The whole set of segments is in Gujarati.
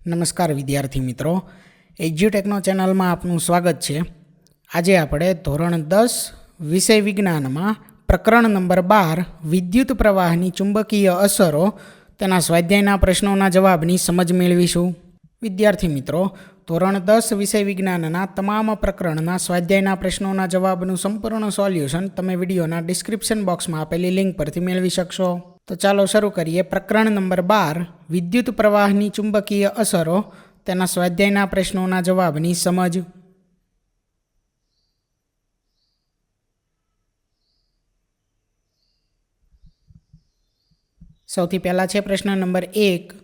નમસ્કાર વિદ્યાર્થી મિત્રો, એજ્યુટેકનો ચેનલમાં આપનું સ્વાગત છે। આજે આપણે ધોરણ 10 વિષય વિજ્ઞાનમાં પ્રકરણ નંબર 12 વિદ્યુત પ્રવાહની ચુંબકીય અસરો તેના સ્વાધ્યાયના પ્રશ્નોના જવાબની સમજ મેળવીશું। વિદ્યાર્થી મિત્રો, ધોરણ 10 વિષય વિજ્ઞાનના તમામ પ્રકરણના સ્વાધ્યાયના પ્રશ્નોના જવાબનું સંપૂર્ણ સોલ્યુશન તમે વિડીયોના ડિસ્ક્રિપ્શન બોક્સમાં આપેલી લિંક પરથી મેળવી શકશો। તો ચાલો શરૂ કરીએ। પ્રકરણ નંબર 12 વિદ્યુત પ્રવાહની ચુંબકીય અસરો તેના સ્વાધ્યાયના પ્રશ્નોના જવાબની સમજ। સૌથી પહેલા છે પ્રશ્ન નંબર 1।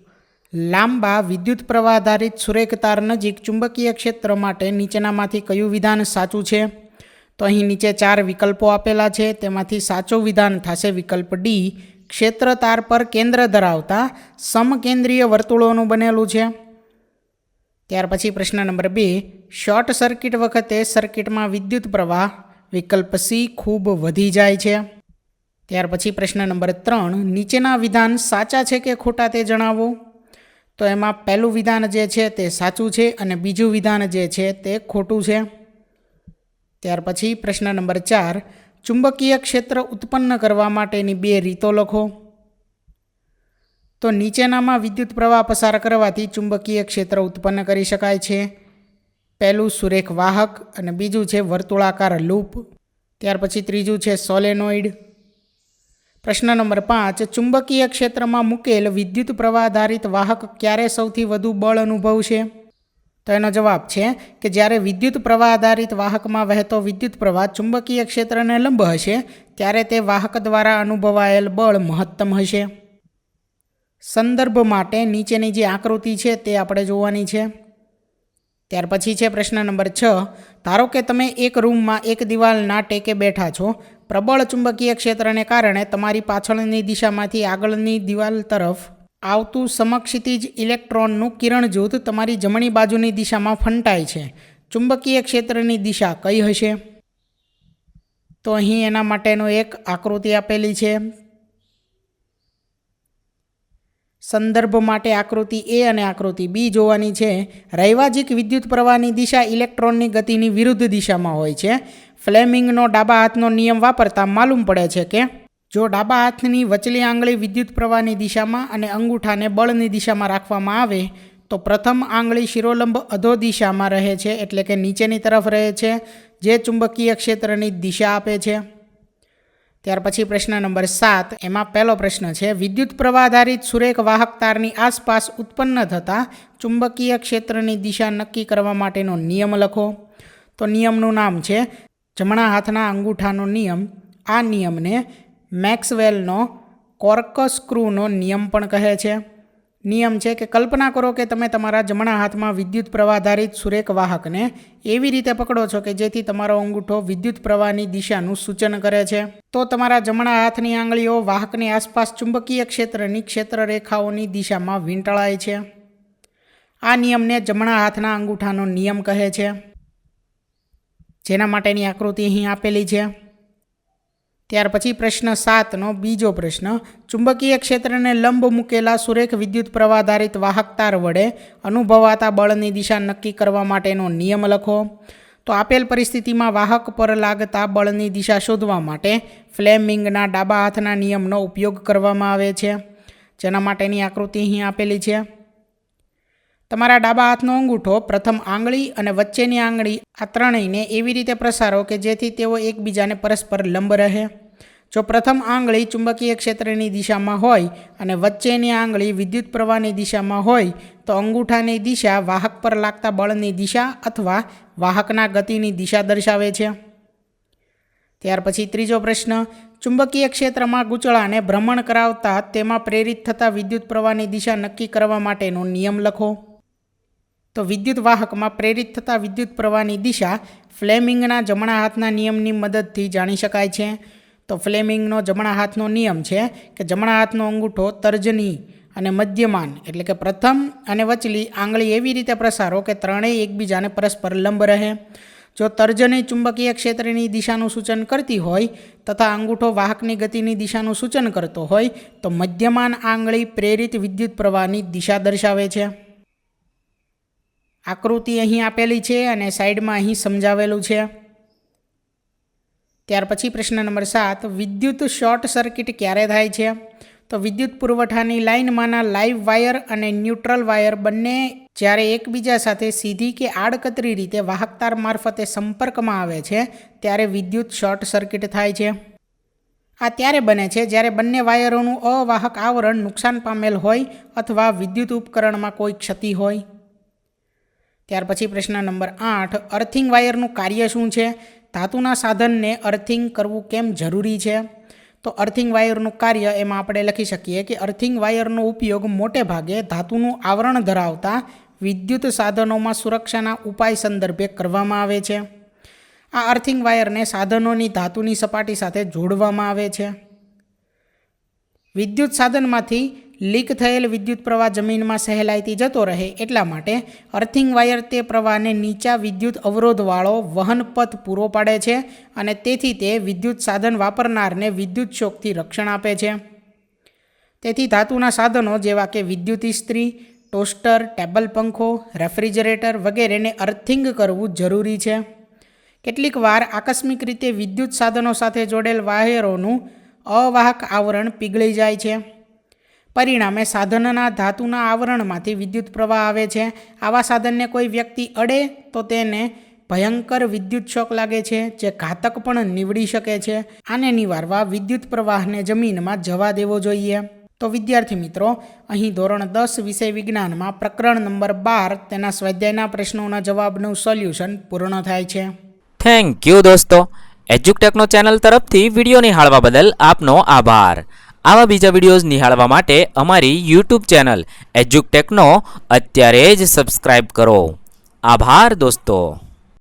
લાંબા વિદ્યુત પ્રવાહ આધારિત સુરેખ તાર નજીક ચુંબકીય ક્ષેત્ર માટે નીચેનામાંથી કયું વિધાન સાચું છે? તો અહીં નીચે 4 વિકલ્પો આપેલા છે, તેમાંથી સાચું વિધાન થશે વિકલ્પ ડી। ક્ષેત્ર તાર પર કેન્દ્ર ધરાવતા સમકેન્દ્રીય વર્તુળોનું બનેલું છે। ત્યાર પછી પ્રશ્ન નંબર 2। શોર્ટ સર્કિટ વખતે સર્કિટમાં વિદ્યુત પ્રવાહ વિકલ્પ સી ખૂબ વધી જાય છે। ત્યાર પછી પ્રશ્ન નંબર 3। નીચેના વિધાન સાચા છે કે ખોટા તે જણાવો। તો એમાં પહેલું વિધાન જે છે તે સાચું છે અને બીજું વિધાન જે છે તે ખોટું છે। ત્યાર પછી પ્રશ્ન નંબર 4। ચુંબકીય ક્ષેત્ર ઉત્પન્ન કરવા માટેની 2 રીતો લખો। તો નીચેનામાં વિદ્યુત પ્રવાહ પસાર કરવાથી ચુંબકીય ક્ષેત્ર ઉત્પન્ન કરી શકાય છે। પહેલું સુરેખ વાહક અને બીજું છે વર્તુળાકાર લૂપ। ત્યાર પછી ત્રીજું છે સોલેનોઇડ। પ્રશ્ન નંબર 5। ચુંબકીય ક્ષેત્રમાં મૂકેલ વિદ્યુત પ્રવાહ આધારિત વાહક ક્યારે સૌથી વધુ બળ અનુભવશે? તો એનો જવાબ છે કે જ્યારે વિદ્યુત પ્રવાહ આધારિત વાહકમાં વહેતો વિદ્યુત પ્રવાહ ચુંબકીય ક્ષેત્રને લંબ હશે ત્યારે તે વાહક દ્વારા અનુભવાયેલ બળ મહત્તમ હશે। સંદર્ભ માટે નીચેની જે આકૃતિ છે તે આપણે જોવાની છે। ત્યાર પછી છે પ્રશ્ન નંબર 6। ધારો કે તમે એક રૂમમાં એક દિવાલના ટેકે બેઠા છો। પ્રબળ ચુંબકીય ક્ષેત્રને કારણે તમારી પાછળની દિશામાંથી આગળની દિવાલ તરફ આવતું સમક્ષિતિજ ઇલેક્ટ્રોનનું કિરણ જૂથ તમારી જમણી બાજુની દિશામાં ફંટાય છે। ચુંબકીય ક્ષેત્રની દિશા કઈ હશે? તો અહીં એના માટેનો એક આકૃતિ આપેલી છે। સંદર્ભ માટે આકૃતિ એ અને આકૃતિ બી જોવાની છે। રૈવાજિક વિદ્યુત પ્રવાહની દિશા ઇલેક્ટ્રોનની ગતિની વિરુદ્ધ દિશામાં હોય છે। ફ્લેમિંગનો ડાબા હાથનો નિયમ વાપરતા માલુમ પડે છે કે જો ડાબા હાથની વચલી આંગળી વિદ્યુત પ્રવાહની દિશામાં અને અંગૂઠાને બળની દિશામાં રાખવામાં આવે તો પ્રથમ આંગળી શિરોલંબ અધો દિશામાં રહે છે, એટલે કે નીચેની તરફ રહે છે, જે ચુંબકીય ક્ષેત્રની દિશા આપે છે। ત્યાર પછી પ્રશ્ન નંબર 7। એમાં પહેલો પ્રશ્ન છે વિદ્યુત પ્રવાહ આધારિત સુરેખ વાહક તારની આસપાસ ઉત્પન્ન થતા ચુંબકીય ક્ષેત્રની દિશા નક્કી કરવા માટેનો નિયમ લખો। તો નિયમનું નામ છે જમણા હાથના અંગૂઠાનો નિયમ। આ નિયમને મેક્સવેલનો કોર્કસ્ક્રૂનો નિયમ પણ કહે છે। નિયમ છે કે કલ્પના કરો કે તમે તમારા જમણા હાથમાં વિદ્યુત પ્રવાહ આધારિત સુરેખ વાહકને એવી રીતે પકડો છો કે જેથી તમારો અંગૂઠો વિદ્યુત પ્રવાહની દિશાનું સૂચન કરે છે। તો તમારા જમણા હાથની આંગળીઓ વાહકની આસપાસ ચુંબકીય ક્ષેત્રની ક્ષેત્રરેખાઓની દિશામાં વીંટળાય છે। આ નિયમને જમણા હાથના અંગૂઠાનો નિયમ કહે છે, જેના માટેની આકૃતિ અહીં આપેલી છે। ત્યાર પછી પ્રશ્ન 7નો બીજો પ્રશ્ન ચુંબકીય ક્ષેત્રને લંબ મૂકેલા સુરેખ વિદ્યુત પ્રવાહ આધારિત વાહક તાર વડે અનુભવાતા બળની દિશા નક્કી કરવા માટેનો નિયમ લખો। તો આપેલ પરિસ્થિતિમાં વાહક પર લાગતા બળની દિશા શોધવા માટે ફ્લેમિંગના ડાબા હાથના નિયમનો ઉપયોગ કરવામાં આવે છે, જેના માટેની આકૃતિ અહીં આપેલી છે। તમારા ડાબા હાથનો અંગૂઠો પ્રથમ આંગળી અને વચ્ચેની આંગળી આ ત્રણેયને એવી રીતે પ્રસારો કે જેથી તેઓ એકબીજાને પરસ્પર લંબ રહે। જો પ્રથમ આંગળી ચુંબકીય ક્ષેત્રની દિશામાં હોય અને વચ્ચેની આંગળી વિદ્યુત પ્રવાહની દિશામાં હોય તો અંગૂઠાની દિશા વાહક પર લાગતા બળની દિશા અથવા વાહકના ગતિની દિશા દર્શાવે છે। ત્યાર પછી ત્રીજો પ્રશ્ન ચુંબકીય ક્ષેત્રમાં ગૂંચળાને ભ્રમણ કરાવતા તેમાં પ્રેરિત થતા વિદ્યુત પ્રવાહની દિશા નક્કી કરવા માટેનો નિયમ લખો। તો વિદ્યુત વાહકમાં પ્રેરિત થતા વિદ્યુત પ્રવાહની દિશા ફ્લેમિંગના જમણા હાથના નિયમની મદદથી જાણી શકાય છે। તો ફ્લેમિંગનો જમણા હાથનો નિયમ છે કે જમણા હાથનો અંગૂઠો તર્જની અને મધ્યમાન એટલે કે પ્રથમ અને વચલી આંગળી એવી રીતે પ્રસારો કે ત્રણેય એકબીજાને પરસ્પર લંબ રહે। જો તર્જની ચુંબકીય ક્ષેત્રની દિશાનું સૂચન કરતી હોય તથા અંગૂઠો વાહકની ગતિની દિશાનું સૂચન કરતો હોય તો મધ્યમાન આંગળી પ્રેરિત વિદ્યુત પ્રવાહની દિશા દર્શાવે છે। આકૃતિ અહીં આપેલી છે અને સાઈડમાં અહીં સમજાવેલું છે. ત્યાર પછી પ્રશ્ન નંબર 7, વિદ્યુત શોર્ટ સર્કિટ ક્યારે થાય છે? તો વિદ્યુત પુરવઠાની લાઇનમાંના લાઇવ વાયર અને ન્યુટ્રલ વાયર બંને જ્યારે એકબીજા સાથે સીધી કે આડકતરી રીતે વાહક તાર મારફતે સંપર્કમાં આવે છે ત્યારે વિદ્યુત શોર્ટ સર્કિટ થાય છે. આ ત્યારે બને છે જ્યારે બંને વાયરોનું અવાહક આવરણ નુકસાન પામેલ હોય અથવા વિદ્યુત ઉપકરણમાં કોઈ ક્ષતિ હોય. ત્યાર પછી પ્રશ્ન નંબર 8, અર્થિંગ વાયરનું કાર્ય શું છે? ધાતુના સાધનને અર્થિંગ કરવું કેમ જરૂરી છે? તો અર્થિંગ વાયરનું કાર્ય એમાં આપણે લખી શકીએ કે અર્થિંગ વાયરનો ઉપયોગ મોટે ભાગે ધાતુનું આવરણ ધરાવતા વિદ્યુત સાધનોમાં સુરક્ષાના ઉપાય સંદર્ભે કરવામાં આવે છે. આ અર્થિંગ વાયરને સાધનોની ધાતુની સપાટી સાથે જોડવામાં આવે છે. વિદ્યુત સાધનમાંથી લીક થયેલ વિદ્યુત પ્રવાહ જમીનમાં સહેલાઈથી જતો રહે એટલા માટે અર્થિંગ વાયર તે પ્રવાહને નીચા વિદ્યુત અવરોધવાળો વહન પથ પૂરો પાડે છે અને તેથી તે વિદ્યુત સાધન વાપરનારને વિદ્યુત શોકથી રક્ષણ આપે છે. તેથી ધાતુના સાધનો જેવા કે વિદ્યુત ઇસ્ત્રી, ટોસ્ટર, ટેબલ પંખો, રેફ્રિજરેટર વગેરેને અર્થિંગ કરવું જરૂરી છે. કેટલીક વાર આકસ્મિક રીતે વિદ્યુત સાધનો સાથે જોડેલ વાયરોનું અવાહક આવરણ પીગળી જાય છે. પરિણામે સાધનના ધાતુના આવરણમાંથી વિદ્યુત પ્રવાહ આવે છે. આવા સાધનને કોઈ વ્યક્તિ અડે તો તેને ભયંકર વિદ્યુત શોક લાગે છે જે ઘાતક પણ નીવડી શકે છે. આને નિવારવા વિદ્યુત પ્રવાહને જમીનમાં જવા દેવો જોઈએ. તો વિદ્યાર્થી મિત્રો, અહીં ધોરણ 10 વિષય વિજ્ઞાનમાં પ્રકરણ નંબર 12 તેના સ્વાધ્યાયના પ્રશ્નોના જવાબનું સોલ્યુશન પૂર્ણ થાય છે. થેન્ક યુ દોસ્તો. એજ્યુકટેકનો ચેનલ તરફથી વિડીયો નિહાળવા બદલ આપનો આભાર. આવા બીજા વિડીયોઝ નિહાળવા માટે અમારી યુટ્યુબ ચેનલ એજ્યુકટેકનો અત્યારે જ સબસ્ક્રાઇબ કરો. આભાર દોસ્તો.